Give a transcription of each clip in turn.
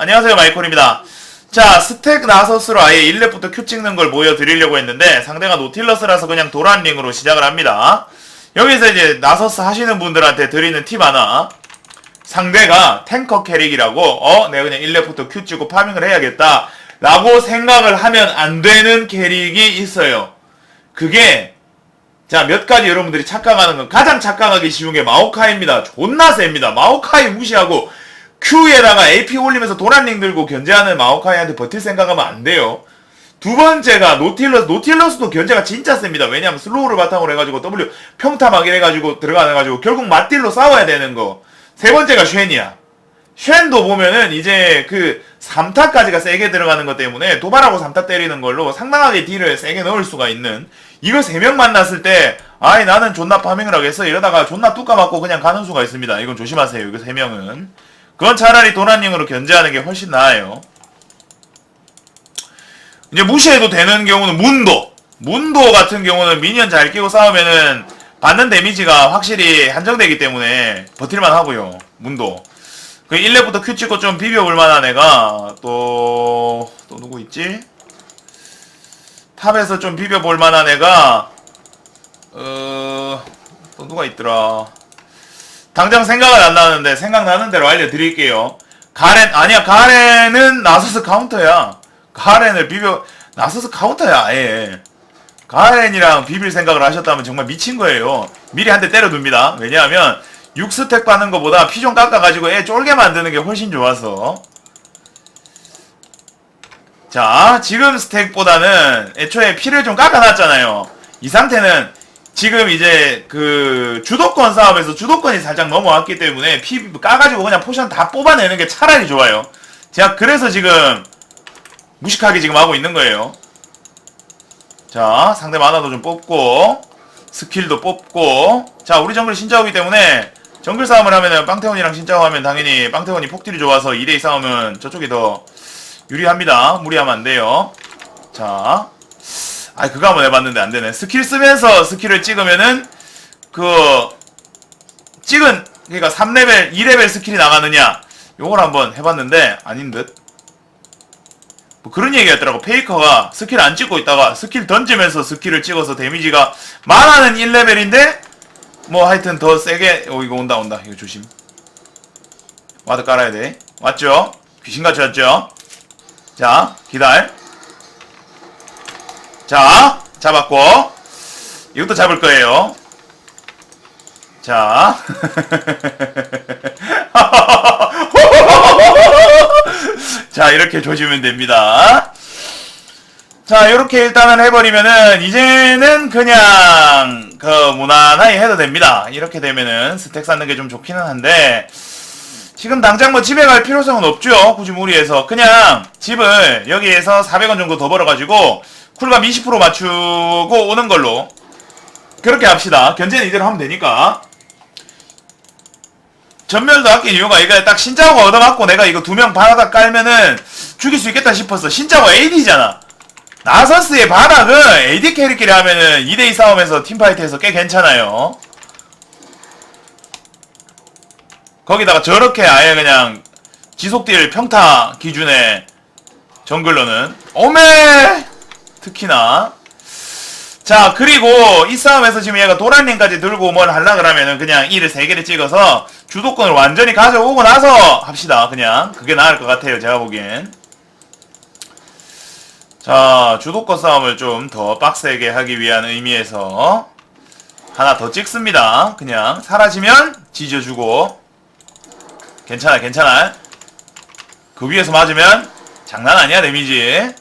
안녕하세요, 마이콜입니다. 자, 스택 나서스로 아예 1렙부터 큐 찍는 걸 보여드리려고 했는데 상대가 노틸러스라서 그냥 도란링으로 시작을 합니다. 여기서 이제 나서스 하시는 분들한테 드리는 팁 하나. 상대가 탱커 캐릭이라고 내가 그냥 1렙부터 큐 찍고 파밍을 해야겠다 라고 생각을 하면 안 되는 캐릭이 있어요. 그게 자, 몇 가지 여러분들이 착각하는 건 가장 착각하기 쉬운 게 마오카이입니다. 존나 셉니다. 마오카이 무시하고 Q에다가 AP 올리면서 도란링 들고 견제하는 마오카이한테 버틸 생각하면 안 돼요. 두 번째가 노틸러스도 견제가 진짜 셉니다. 왜냐면 슬로우를 바탕으로 해가지고 W 평타 막이 해가지고 들어가가지고 결국 맞딜로 싸워야 되는 거. 세 번째가 쉔이야. 쉔도 보면은 이제 그 3타까지가 세게 들어가는 것 때문에 도발하고 3타 때리는 걸로 상당하게 딜을 세게 넣을 수가 있는, 이거 3명 만났을 때 아이 나는 존나 파밍을 하겠어 이러다가 존나 뚜까 맞고 그냥 가는 수가 있습니다. 이건 조심하세요. 이거 3명은 그건 차라리 도란링으로 견제하는 게 훨씬 나아요. 이제 무시해도 되는 경우는 문도 같은 경우는 미니언 잘 끼고 싸우면은 받는 데미지가 확실히 한정되기 때문에 버틸만 하고요. 문도 그 1렙부터 큐 찍고 좀 비벼볼 만한 애가 또 누구 있지? 탑에서 좀 비벼볼 만한 애가 또 누가 있더라. 당장 생각은 안 나는데 생각나는 대로 알려드릴게요. 가렌은 나서스 카운터야. 가렌을 나서스 카운터야 아예. 가렌이랑 비빌 생각을 하셨다면 정말 미친 거예요. 미리 한 대 때려둡니다. 왜냐하면 6스택 받는 것보다 피 좀 깎아가지고 애 쫄게 만드는 게 훨씬 좋아서. 자, 지금 스택보다는 애초에 피를 좀 깎아놨잖아요. 이 상태는 지금 이제 그 주도권 싸움에서 주도권이 살짝 넘어왔기 때문에 피 까가지고 그냥 포션 다 뽑아내는 게 차라리 좋아요. 제가 그래서 지금 무식하게 지금 하고 있는 거예요. 자, 상대 만화도 좀 뽑고 스킬도 뽑고. 자, 우리 정글 신짜오기 때문에 정글 싸움을 하면은 빵태원이랑 신짜오 하면 당연히 빵태원이 폭딜이 좋아서 2대2 싸우면 저쪽이 더 유리합니다. 무리하면 안 돼요. 자, 그거 한번 해봤는데 안 되네. 스킬 쓰면서 스킬을 찍으면은 그러니까 3레벨, 2레벨 스킬이 나가느냐 요걸 한번 해봤는데 아닌 듯. 뭐 그런 얘기였더라고. 페이커가 스킬 안 찍고 있다가 스킬 던지면서 스킬을 찍어서 데미지가 만화는 1레벨인데 뭐 하여튼 더 세게. 이거 온다 이거 조심. 와드 깔아야 돼. 왔죠? 귀신같이 왔죠? 자, 기다려. 자, 잡았고 이것도 잡을 거예요. 자 자, 이렇게 조지면 됩니다. 자, 이렇게 일단은 해버리면은 이제는 그냥 무난하게 해도 됩니다. 이렇게 되면은 스택 쌓는 게 좀 좋기는 한데 지금 당장 뭐 집에 갈 필요성은 없죠. 굳이 무리해서 그냥 집을 여기에서 400원 정도 더 벌어가지고 쿨감 20% 맞추고 오는 걸로 그렇게 합시다. 견제는 이대로 하면 되니까. 전멸도 아낀 이유가 이거 딱 신짜오가 얻어맞고 내가 이거 2명 바닥 깔면은 죽일 수 있겠다 싶었어. 신짜오가 AD잖아. 나서스의 바닥은 AD 캐릭끼리 하면은 2대2 싸움에서 팀파이트에서 꽤 괜찮아요. 거기다가 저렇게 아예 그냥 지속딜 평타 기준의 정글러는 오메 특히나. 자, 그리고 이 싸움에서 지금 얘가 도란링까지 들고 뭘 하려 그러면은 그냥 1을 3개를 찍어서 주도권을 완전히 가져오고 나서 합시다. 그냥 그게 나을 것 같아요, 제가 보기엔. 자, 주도권 싸움을 좀 더 빡세게 하기 위한 의미에서 하나 더 찍습니다. 그냥 사라지면 지져주고. 괜찮아. 그 위에서 맞으면 장난 아니야, 데미지.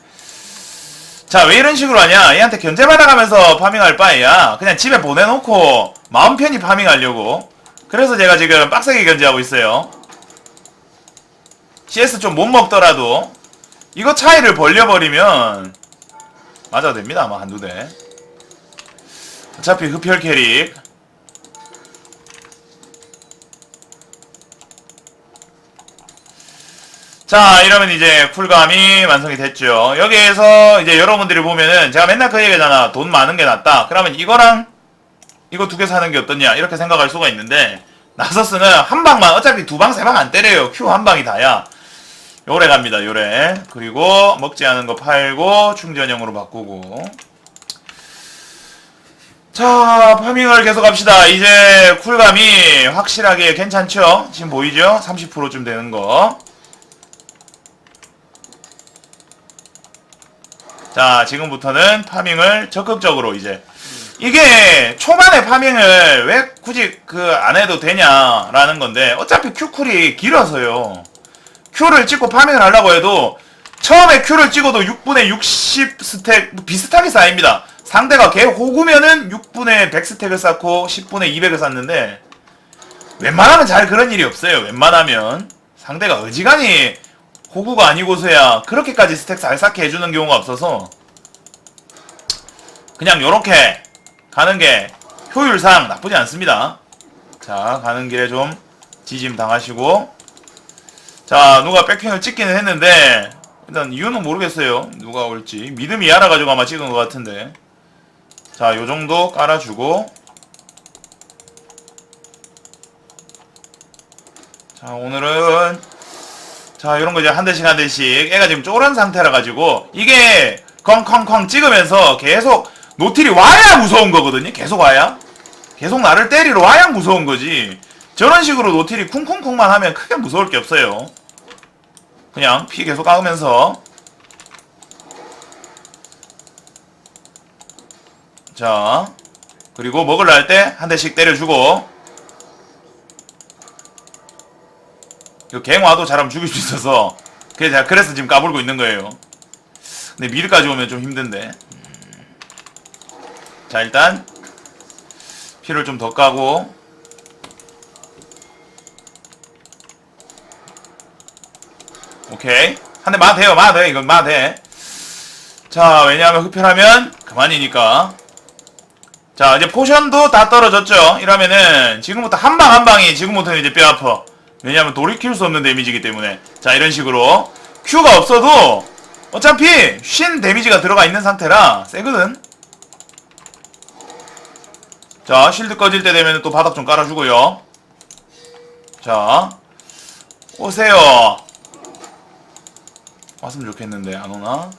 자, 왜 이런 식으로 하냐? 얘한테 견제받아가면서 파밍할 바에야 그냥 집에 보내놓고 마음 편히 파밍하려고. 그래서 제가 지금 빡세게 견제하고 있어요. CS 좀 못 먹더라도 이거 차이를 벌려버리면 맞아도 됩니다. 아마 한두 대. 어차피 흡혈 캐릭. 자, 이러면 이제 쿨감이 완성이 됐죠. 여기에서 이제 여러분들이 보면은 제가 맨날 그 얘기잖아. 돈 많은 게 낫다. 그러면 이거랑 이거 2개 사는 게 어떠냐 이렇게 생각할 수가 있는데 나서스는 한 방만 어차피 2방 3방 안 때려요. Q 한 방이 다야. 요래 갑니다. 요래. 그리고 먹지 않은 거 팔고 충전형으로 바꾸고. 자, 파밍을 계속 합시다. 이제 쿨감이 확실하게 괜찮죠? 지금 보이죠? 30%쯤 되는 거. 자, 지금부터는 파밍을 적극적으로 이제. 이게 초반에 파밍을 왜 굳이 안 해도 되냐라는 건데, 어차피 Q쿨이 길어서요. Q를 찍고 파밍을 하려고 해도 처음에 Q를 찍어도 6분의 60 스택 비슷하게 쌓입니다. 상대가 개 호구면은 6분의 100 스택을 쌓고 10분의 200을 쌓는데 웬만하면 잘 그런 일이 없어요. 웬만하면 상대가 어지간히 호구가 아니고서야 그렇게까지 스택 잘 쌓게 해주는 경우가 없어서 그냥 요렇게 가는 게 효율상 나쁘지 않습니다. 자, 가는 길에 좀 지짐 당하시고. 자, 누가 백핑을 찍기는 했는데 일단 이유는 모르겠어요. 누가 올지. 믿음이 알아가지고 아마 찍은 것 같은데. 자, 요정도 깔아주고. 자, 오늘은 자, 요런거 이제 한 대씩 한 대씩 애가 지금 쫄은 상태라 가지고 이게 쾅쾅쾅 찍으면서 계속 노틸이 와야 무서운 거거든요. 계속 와야. 계속 나를 때리러 와야 무서운 거지. 저런 식으로 노틸이 쿵쿵쿵만 하면 크게 무서울 게 없어요. 그냥 피 계속 깎으면서. 자, 그리고 먹으려 할 때 한 대씩 때려주고. 이거 갱 와도 잘하면 죽일 수 있어서 그래서 지금 까불고 있는 거예요. 근데 미드까지 오면 좀 힘든데. 자, 일단 피를 좀 더 까고. 오케이. 한 대 맞아도 돼요. 맞아도 돼. 이건 맞아도 돼. 자, 왜냐하면 흡혈하면 그만이니까. 자, 이제 포션도 다 떨어졌죠. 이러면은 지금부터 한 방 한 방이 지금부터는 이제 뼈 아파. 왜냐하면 돌이킬 수 없는 데미지이기 때문에. 자, 이런 식으로 Q가 없어도 어차피 쉰 데미지가 들어가 있는 상태라 세거든. 자, 실드 꺼질 때 되면 또 바닥 좀 깔아주고요. 자, 오세요. 왔으면 좋겠는데 안 오나?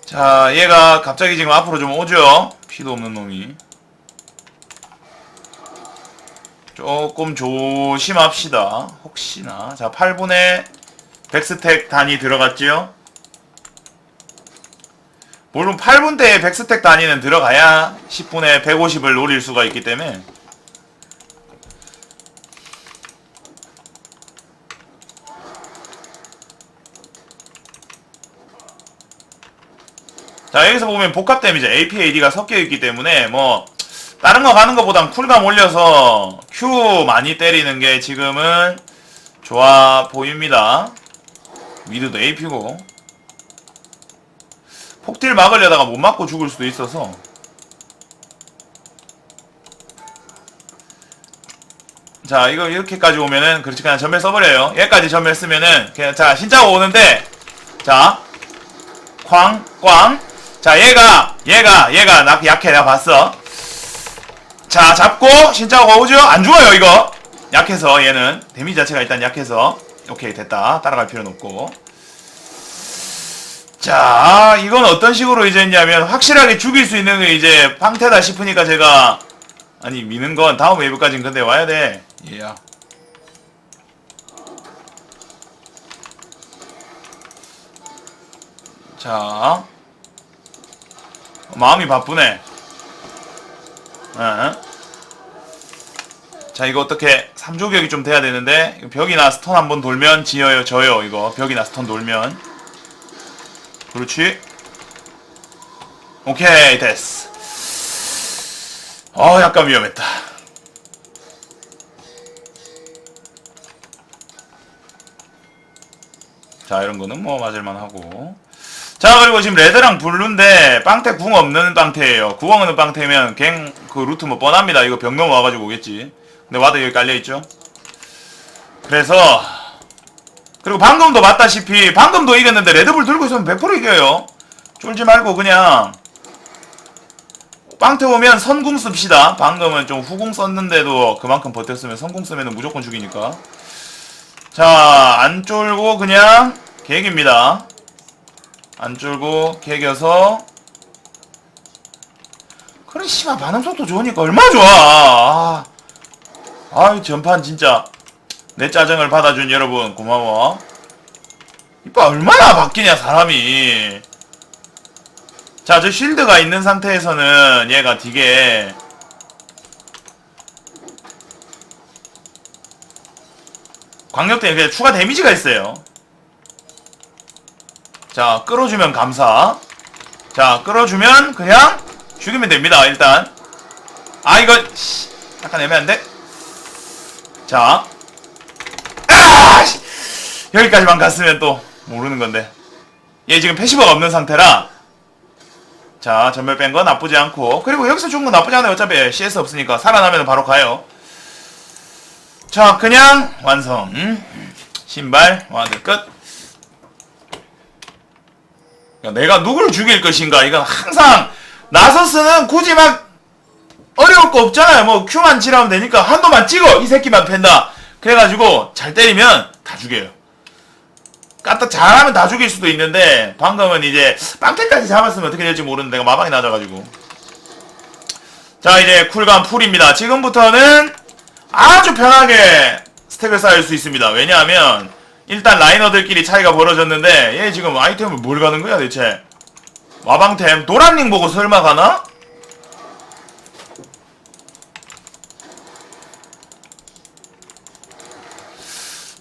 자, 얘가 갑자기 지금 앞으로 좀 오죠. 피도 없는 놈이. 조금 조심합시다. 혹시나. 자, 8분의 100스택 단위 들어갔죠? 물론 8분대에 100스택 단위는 들어가야 10분에 150을 노릴 수가 있기 때문에. 자, 여기서 보면 복합 데미지 APAD가 섞여있기 때문에 뭐 다른 거 가는 것보단 쿨감 올려서 Q 많이 때리는 게 지금은 좋아 보입니다. 미드도 AP고 폭딜 막으려다가 못 맞고 죽을 수도 있어서. 자, 이거 이렇게까지 오면은 그렇지 그냥 전멸 써버려요. 얘까지 전멸 쓰면은 그냥. 자, 신짜고 오는데 자 쾅꽝. 자, 얘가 약해. 내가 봤어. 자, 잡고 신짜고 오죠? 안 죽어요 이거. 약해서 얘는 데미지 자체가 일단 약해서. 오케이, 됐다. 따라갈 필요는 없고. 자, 이건 어떤 식으로 이제 했냐면 확실하게 죽일 수 있는 게 이제 방태다 싶으니까 제가 아니 미는 건 다음 웨이브까지는 근데 와야 돼. 얘야. 자, 마음이 바쁘네. 자, 이거 어떻게 3조격이 좀 돼야 되는데 벽이나 스톤 한번 돌면 져요. 이거 벽이나 스톤 돌면. 그렇지. 오케이, 됐어. 약간 위험했다. 자, 이런 거는 뭐 맞을만 하고. 자, 그리고 지금 레드랑 블루인데 빵태 궁 없는 빵태예요. 궁 없는 빵태면 갱 그 루트 뭐 뻔합니다. 이거 벽 넘어와가지고 오겠지. 근데 와드 여기 깔려있죠. 그래서 그리고 방금도 봤다시피 방금도 이겼는데 레드불 들고 있으면 100% 이겨요. 쫄지 말고 그냥 빵태 오면 선궁 씁시다. 방금은 좀 후궁 썼는데도 그만큼 버텼으면 선궁 쓰면 무조건 죽이니까. 자, 안 쫄고 그냥 개깁니다. 안 쫄고 개겨서. 그래 씨발 반응 속도 좋으니까 얼마나 좋아. 아이 전판 진짜 내 짜증을 받아준 여러분 고마워. 이봐 얼마나 바뀌냐 사람이. 자, 저 쉴드가 있는 상태에서는 얘가 되게 광역대 그냥 추가 데미지가 있어요. 자, 끌어주면 감사. 자, 끌어주면 그냥 죽이면 됩니다. 일단 이거 약간 애매한데. 자, 여기까지만 갔으면 또 모르는 건데. 얘 지금 패시브가 없는 상태라. 자, 전멸 뺀 거 나쁘지 않고. 그리고 여기서 죽은 거 나쁘지 않아요. 어차피 CS 없으니까 살아나면 바로 가요. 자, 그냥 완성. 신발 와드 끝. 내가 누굴 죽일 것인가. 이건 항상 나서스는 굳이 막 어려울 거 없잖아요. 뭐 Q만 칠하면 되니까 한도만 찍어 이 새끼만 팬다. 그래가지고 잘 때리면 다 죽여요. 까딱 잘하면 다 죽일 수도 있는데 방금은 이제 빵태까지 잡았으면 어떻게 될지 모르는데 내가 마방이 낮아가지고. 자, 이제 쿨감 풀입니다. 지금부터는 아주 편하게 스택을 쌓을 수 있습니다. 왜냐하면 일단 라이너들끼리 차이가 벌어졌는데 얘 지금 아이템을 뭘 가는 거야 대체. 마방템 노란링 보고 설마 가나?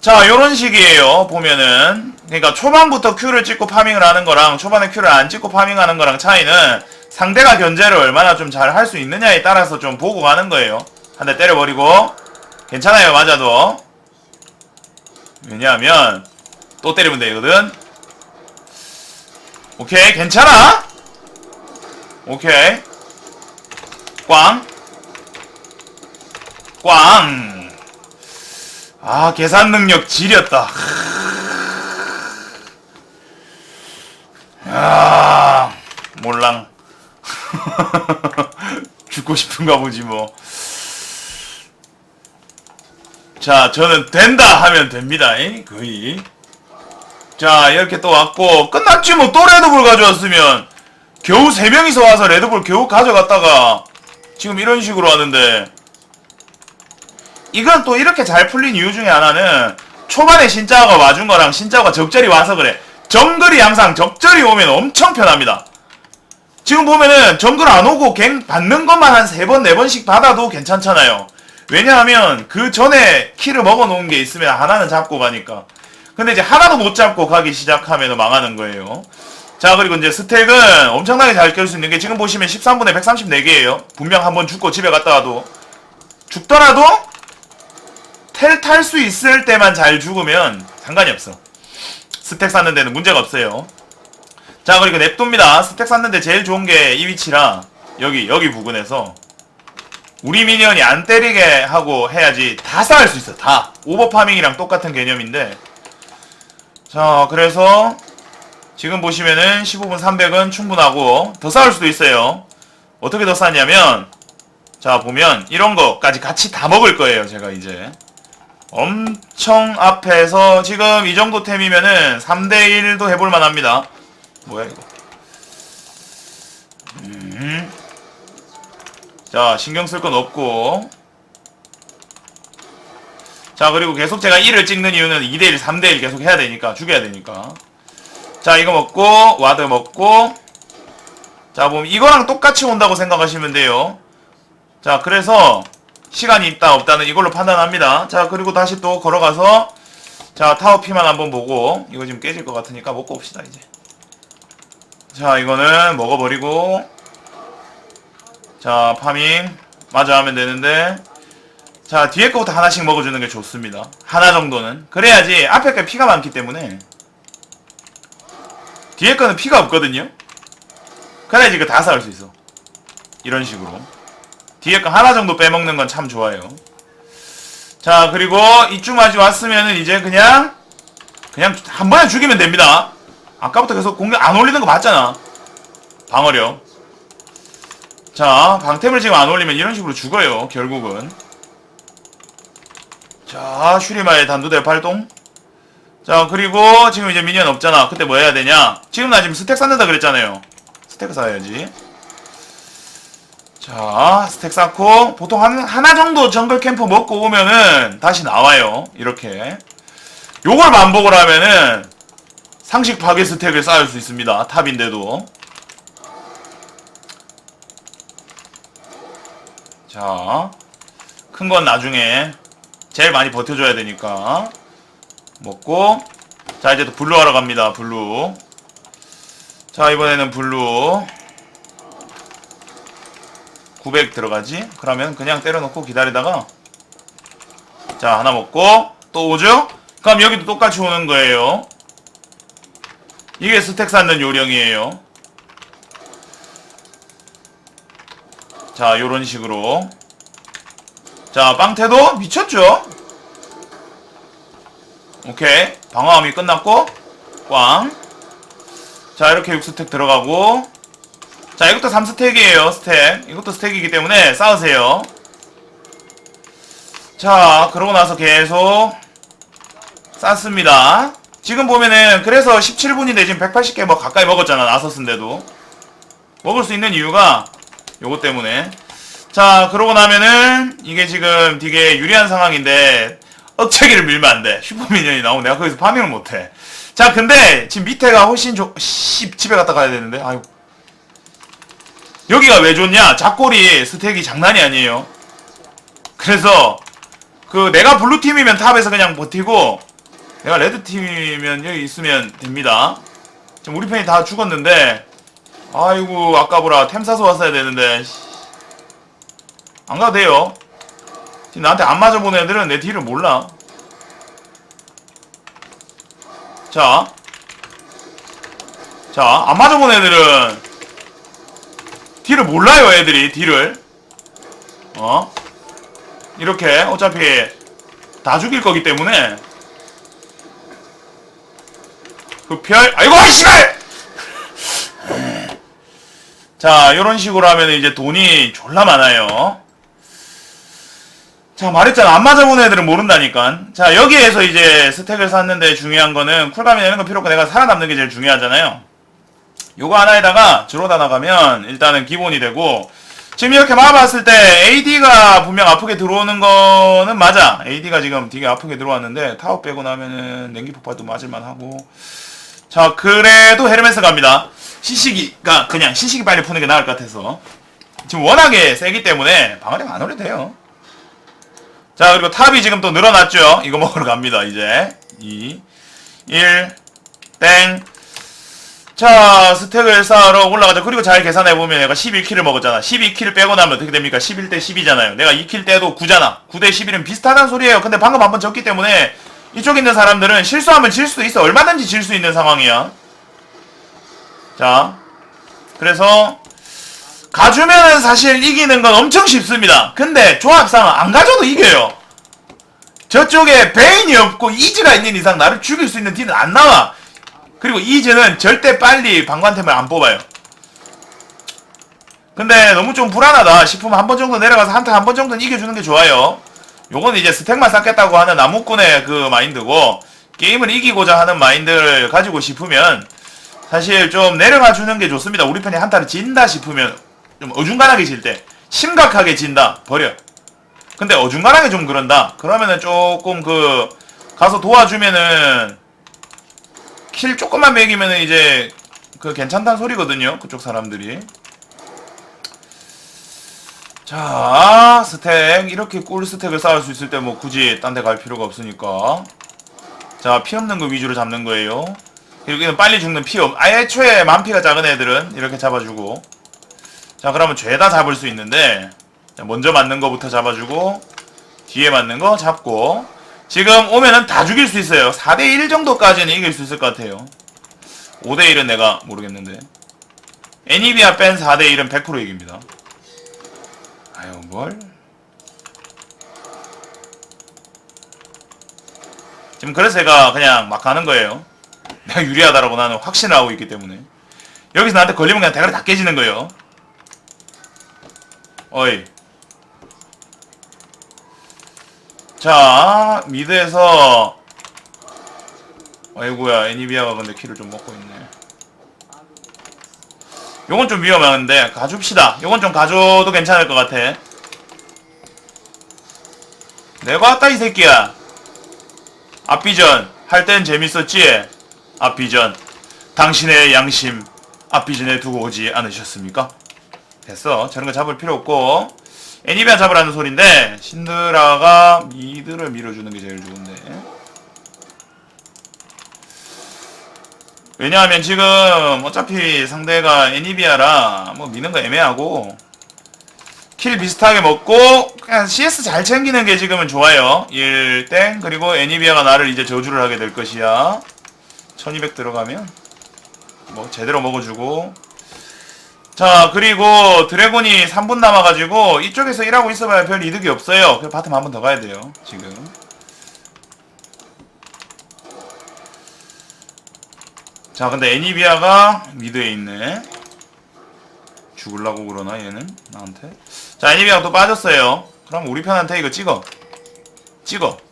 자, 요런 식이에요. 보면은 그러니까 초반부터 Q를 찍고 파밍을 하는 거랑 초반에 Q를 안 찍고 파밍하는 거랑 차이는 상대가 견제를 얼마나 좀 잘 할 수 있느냐에 따라서 좀 보고 가는 거예요. 한 대 때려버리고 괜찮아요. 맞아도. 왜냐하면 또 때리면 되거든. 오케이 괜찮아. 오케이 꽝 꽝. 계산 능력 지렸다. 몰랑. 죽고 싶은가 보지 뭐. 자, 저는 된다 하면 됩니다. 거의. 자, 이렇게 또 왔고 끝났지 뭐. 또 레드불 가져왔으면 겨우 3명이서 와서 레드불 겨우 가져갔다가 지금 이런 식으로 하는데, 이건 또 이렇게 잘 풀린 이유 중에 하나는 초반에 신짜오가 와준 거랑 신짜오가 적절히 와서 그래. 정글이 항상 적절히 오면 엄청 편합니다. 지금 보면은 정글 안 오고 갱 받는 것만 한 3번 4번씩 받아도 괜찮잖아요. 왜냐하면 그 전에 키를 먹어놓은 게 있으면 하나는 잡고 가니까. 근데 이제 하나도 못 잡고 가기 시작하면 망하는 거예요. 자, 그리고 이제 스택은 엄청나게 잘 깰 수 있는 게 지금 보시면 13분에 134개예요 분명 한번 죽고 집에 갔다 와도. 죽더라도 텔 탈 수 있을 때만 잘 죽으면 상관이 없어. 스택 쌓는 데는 문제가 없어요. 자, 그리고 냅둡니다. 스택 쌓는데 제일 좋은 게 이 위치라 여기 부근에서 우리 미니언이 안 때리게 하고 해야지 다 쌓을 수 있어. 다 오버파밍이랑 똑같은 개념인데. 자, 그래서 지금 보시면은 15분 300은 충분하고 더 쌓을 수도 있어요. 어떻게 더 쌓냐면, 자 보면 이런 거까지 같이 다 먹을 거예요. 제가 이제 엄청 앞에서 지금 이 정도 템이면은 3대1도 해볼만 합니다. 뭐야 이거. 자, 신경 쓸 건 없고. 자, 그리고 계속 제가 1을 찍는 이유는 2대1, 3대1 계속 해야 되니까, 죽여야 되니까. 자, 이거 먹고 와드 먹고. 자, 보면 이거랑 똑같이 온다고 생각하시면 돼요. 자, 그래서 시간이 있다 없다는 이걸로 판단합니다. 자, 그리고 다시 또 걸어가서 자, 타워 피만 한번 보고. 이거 지금 깨질 것 같으니까 먹고 옵시다 이제. 자, 이거는 먹어버리고. 자, 파밍 마저 하면 되는데, 자, 뒤에 거부터 하나씩 먹어주는 게 좋습니다. 하나 정도는. 그래야지 앞에 게 피가 많기 때문에. 뒤에 거는 피가 없거든요. 그래야지 이거 다 쌓을 수 있어. 이런 식으로 뒤에 거 하나 정도 빼먹는 건 참 좋아요. 자, 그리고 이쯤까지 왔으면은 이제 그냥 한 번에 죽이면 됩니다. 아까부터 계속 공격 안 올리는 거 봤잖아. 방어력. 자, 방템을 지금 안 올리면 이런 식으로 죽어요 결국은. 자, 슈리마의 단두대 발동. 자, 그리고 지금 이제 미니언 없잖아. 그때 뭐 해야 되냐? 지금 나 지금 스택 쌓는다 그랬잖아요. 스택 쌓아야지. 자, 스택 쌓고 보통 하나 정도 정글 캠프 먹고 오면은 다시 나와요. 이렇게. 요걸 반복을 하면은 상식 파괴 스택을 쌓을 수 있습니다. 탑인데도. 자, 큰 건 나중에 제일 많이 버텨줘야 되니까 먹고. 자, 이제 또 블루 하러 갑니다. 블루. 자, 이번에는 블루 900 들어가지? 그러면 그냥 때려놓고 기다리다가 자, 하나 먹고 또 오죠? 그럼 여기도 똑같이 오는 거예요. 이게 스택 쌓는 요령이에요. 자, 요런 식으로. 자, 빵태도 미쳤죠? 오케이. 방어함이 끝났고 꽝. 자, 이렇게 6스택 들어가고. 자, 이것도 3스택이에요. 스택. 이것도 스택이기 때문에 쌓으세요. 자, 그러고 나서 계속 쌓습니다. 지금 보면은 그래서 17분인데 지금 180개 뭐 가까이 먹었잖아. 나섰는데도 먹을 수 있는 이유가 요거 때문에. 자, 그러고 나면은 이게 지금 되게 유리한 상황인데 억제기를 밀면 안 돼. 슈퍼미니언이 나오면 내가 거기서 파밍을 못해. 자, 근데 지금 밑에가 훨씬 집에 갔다 가야 되는데. 아유. 여기가 왜 좋냐? 잡골이 스택이 장난이 아니에요. 그래서 그 내가 블루팀이면 탑에서 그냥 버티고 내가 레드팀이면 여기 있으면 됩니다. 지금 우리 편이 다 죽었는데 아이고 아까보라 템 사서 왔어야 되는데 안 가도 돼요. 지금 나한테 안 맞아보는 애들은 내 딜을 몰라. 자, 안 맞아보는 애들은 딜을 몰라요. 애들이 딜을 이렇게 어차피 다 죽일 거기 때문에 그 별 아이고 씨발. 자, 요런 식으로 하면 이제 돈이 졸라 많아요. 자, 말했잖아. 안 맞아본 애들은 모른다니까. 자, 여기에서 이제 스택을 샀는데 중요한 거는 쿨감이 되는 거 필요 없고 내가 살아남는 게 제일 중요하잖아요. 요거 하나에다가 들어다 나가면 일단은 기본이 되고, 지금 이렇게 막아봤을 때 AD가 분명 아프게 들어오는 거는 맞아. AD가 지금 되게 아프게 들어왔는데 타워 빼고 나면은 냉기 폭발도 맞을만 하고. 자, 그래도 헤르메스 갑니다. 시시기가 그냥 시시기 빨리 푸는 게 나을 것 같아서. 지금 워낙에 세기 때문에 방어력 안 올려도 돼요. 자, 그리고 탑이 지금 또 늘어났죠. 이거 먹으러 갑니다. 이제 2 1 땡. 자, 스택을 쌓으러 올라가자. 그리고 잘 계산해보면 내가 11킬을 먹었잖아. 12킬 빼고 나면 어떻게 됩니까? 11대 10이잖아요. 내가 2킬 때도 9잖아. 9대 11은 비슷하다는 소리예요. 근데 방금 한번 졌기 때문에 이쪽에 있는 사람들은 실수하면 질 수도 있어. 얼마든지 질 수 있는 상황이야. 자, 그래서 가주면은 사실 이기는 건 엄청 쉽습니다. 근데 조합상 안 가져도 이겨요. 저쪽에 베인이 없고 이즈가 있는 이상 나를 죽일 수 있는 딜은 안 나와. 그리고 이즈는 절대 빨리 방관템을 안 뽑아요. 근데 너무 좀 불안하다 싶으면 한 번 정도 내려가서 한타 한 번 정도는 이겨주는 게 좋아요. 요건 이제 스택만 쌓겠다고 하는 나무꾼의 그 마인드고, 게임을 이기고자 하는 마인드를 가지고 싶으면 사실 좀 내려가 주는 게 좋습니다. 우리 편이 한타를 진다 싶으면, 좀 어중간하게 질 때, 심각하게 진다 버려. 근데 어중간하게 좀 그런다 그러면은 조금 그 가서 도와주면은 킬 조금만 매기면은 이제 그 괜찮다는 소리거든요. 그쪽 사람들이. 자, 스택 이렇게 꿀 스택을 쌓을 수 있을 때 뭐 굳이 딴 데 갈 필요가 없으니까. 자, 피 없는 거 위주로 잡는 거예요. 여기는 빨리 죽는 피 없, 아예 애초에 만피가 작은 애들은 이렇게 잡아주고. 자, 그러면 죄다 잡을 수 있는데, 자, 먼저 맞는 거부터 잡아주고 뒤에 맞는 거 잡고. 지금 오면은 다 죽일 수 있어요. 4대1 정도까지는 이길 수 있을 것 같아요. 5대1은 내가 모르겠는데. 애니비아 뺀 4대1은 100% 이깁니다. 아유, 뭘? 지금 그래서 제가 그냥 막 가는 거예요. 내가 유리하다라고 나는 확신을 하고 있기 때문에. 여기서 나한테 걸리면 그냥 대가리 다 깨지는 거예요. 어이. 자, 미드에서 아이고야, 애니비아가 근데 키를 좀 먹고 있네. 요건 좀 위험한데 가줍시다. 요건 좀 가줘도 괜찮을 것 같아. 내가 왔다 이 새끼야. 앞비전 할 땐 재밌었지? 앞비전 당신의 양심 앞비전에 두고 오지 않으셨습니까? 됐어. 저런 거 잡을 필요 없고 애니비아 잡으라는 소린데 신드라가 미드를 밀어주는 게 제일 좋은데. 왜냐하면 지금 어차피 상대가 애니비아라 뭐 미는 거 애매하고 킬 비슷하게 먹고 그냥 CS 잘 챙기는 게 지금은 좋아요. 1땡. 그리고 애니비아가 나를 이제 저주를 하게 될 것이야. 1200 들어가면 뭐 제대로 먹어주고. 자, 그리고 드래곤이 3분 남아가지고 이쪽에서 일하고 있어봐야 별 이득이 없어요. 그래서 바텀 한 번 더 가야 돼요 지금. 자, 근데 애니비아가 미드에 있네. 죽을라고 그러나 얘는 나한테. 자, 애니비아가 또 빠졌어요. 그럼 우리 편한테 이거 찍어.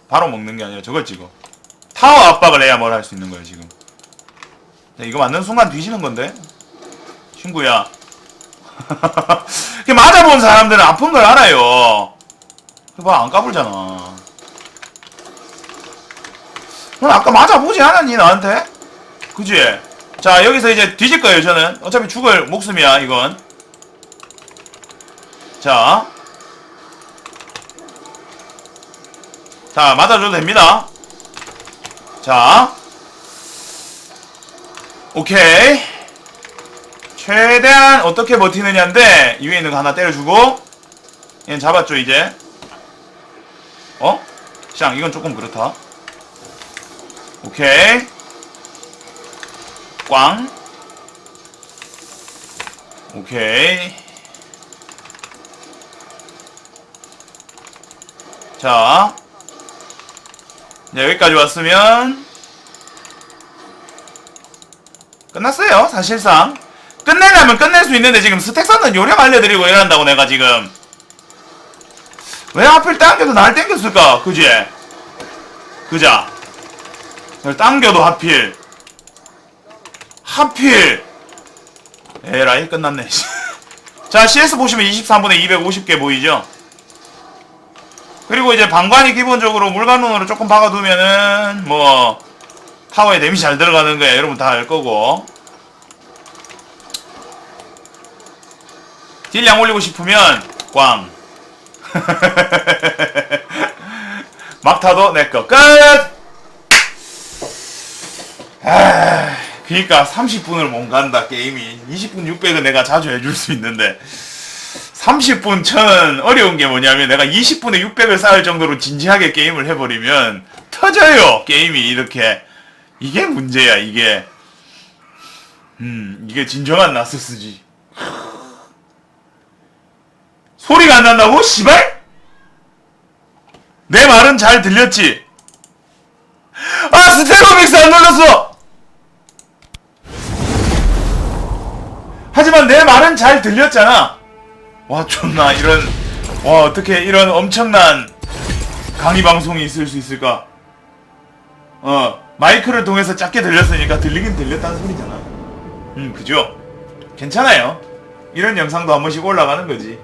바로 먹는 게 아니라 저걸 찍어. 타워 압박을 해야 뭘 할 수 있는 거예요 지금. 자, 이거 맞는 순간 뒤지는 건데 친구야. 맞아본 사람들은 아픈 걸 알아요. 봐, 안 까불잖아. 넌 아까 맞아보지 않았니 나한테? 그지? 자, 여기서 이제 뒤질 거예요 저는. 어차피 죽을 목숨이야 이건. 자, 맞아줘도 됩니다. 자, 오케이. 최대한 어떻게 버티느냐인데 이 위에 있는 거 하나 때려주고 얘는 잡았죠 이제. 시장 이건 조금 그렇다. 오케이. 꽝. 오케이. 자, 여기까지 왔으면 끝났어요 사실상. 끝내려면 끝낼 수 있는데 지금 스택 쌓는 요령 알려드리고 이런다고 내가 지금. 왜 하필 당겨도 날 땡겼을까? 그지? 그자. 당겨도 하필 에라이 끝났네. 자, CS 보시면 23분에 250개 보이죠? 그리고 이제 방관이 기본적으로 물관론으로 조금 박아두면은 뭐 타워에 데미지 잘 들어가는 거야 여러분 다 알 거고. 딜량 올리고 싶으면 꽝. 막타도 내꺼 끝. 그니까 30분을 못 간다 게임이. 20분 600은 내가 자주 해줄 수 있는데 30분 1000 어려운 게 뭐냐면 내가 20분에 600을 쌓을 정도로 진지하게 게임을 해버리면 터져요 게임이 이렇게. 이게 문제야 이게. 이게 진정한 나스스지. 소리가 안 난다고? 씨발? 내 말은 잘 들렸지? 아, 스테로믹스 안 눌렀어! 하지만 내 말은 잘 들렸잖아. 와, 존나 와, 어떻게 이런 엄청난 강의 방송이 있을 수 있을까? 마이크를 통해서 작게 들렸으니까 들리긴 들렸다는 소리잖아. 그죠? 괜찮아요. 이런 영상도 한 번씩 올라가는 거지.